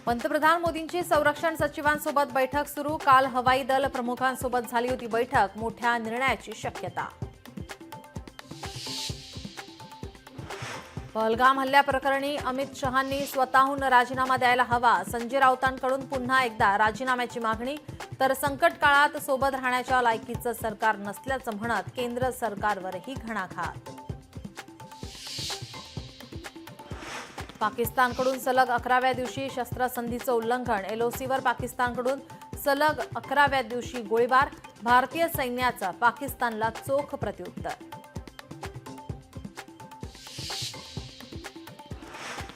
पंतप्रधान मोदींची संरक्षण सचिवांसोबत बैठक सुरू। काल हवाई दल प्रमुखांसोबत झाली होती बैठक। मोठ्या निर्णयाची शक्यता। पहलगाम हल्ल्याप्रकरणी अमित शहांनी स्वतःहून राजीनामा द्यायला हवा। संजय राऊतांकडून पुन्हा एकदा राजीनाम्याची मागणी। तर संकट काळात सोबत राहण्याच्या लायकीचं सरकार नसल्याचं म्हणत केंद्र सरकारवरही घणाघात। पाकिस्तानकडून सलग 11व्या दिवशी शस्त्रसंधीचं उल्लंघन। एलओसीवर पाकिस्तानकडून सलग 11व्या दिवशी गोळीबार। भारतीय सैन्याचं पाकिस्तानला चोख प्रत्युत्तर।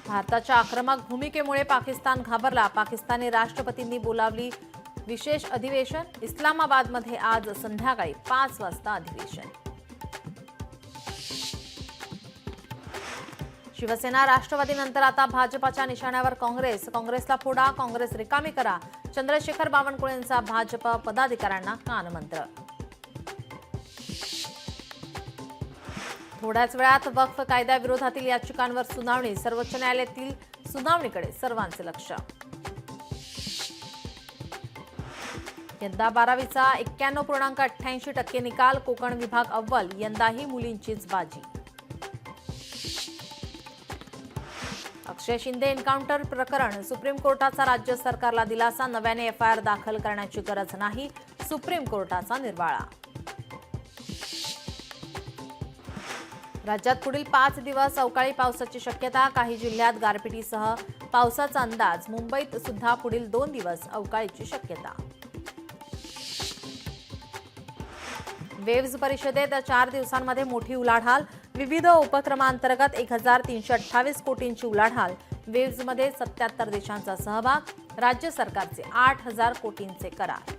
भारताच्या आक्रमक भूमिकेमुळे पाकिस्तान घाबरला। पाकिस्तानी राष्ट्रपतींनी बोलावली विशेष अधिवेशन। इस्लामाबादमध्ये आज संध्याकाळी 5 वाजता अधिवेशन। शिवसेना राष्ट्रवादीनंतर आता भाजपाच्या निशाण्यावर काँग्रेस। काँग्रेसला फोडा, काँग्रेस रिकामी करा। चंद्रशेखर बावनकुळेंचा भाजप पदाधिकाऱ्यांना कानमंत्र। थोड्याच वेळात वक्फ कायद्याविरोधातील याचिकांवर सुनावणी। सर्वोच्च न्यायालयातील सुनावणीकडे सर्वांचे लक्ष। यंदा 12वीचा 91.88% निकाल। कोकण विभाग अव्वल। यंदाही मुलींचीच बाजी। अक्षय शिंदे एन्काउंटर प्रकरण। सुप्रीम कोर्टाचा राज्य सरकारला दिलासा। नव्याने एफआयआर दाखल करण्याची गरज नाही। सुप्रीम कोर्टाचा निर्वाळा। राज्यात पुढील 5 दिवस अवकाळी पावसाची शक्यता। काही जिल्ह्यात गारपिटीसह पावसाचा अंदाज। मुंबईत सुद्धा पुढील 2 दिवस अवकाळीची शक्यता। वेव्हज परिषदेत 4 दिवसांमध्ये मोठी उलाढाल। विविध उपक्रमांतर्गत 1328 कोटींची उलाढाल। वेव्हजमध्ये 77 देशांचा सहभाग। राज्य सरकारचे 8000 कोटींचे करार।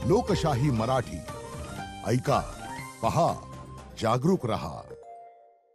लोकशाही मराठी ऐका, पहा, जागरूक रहा।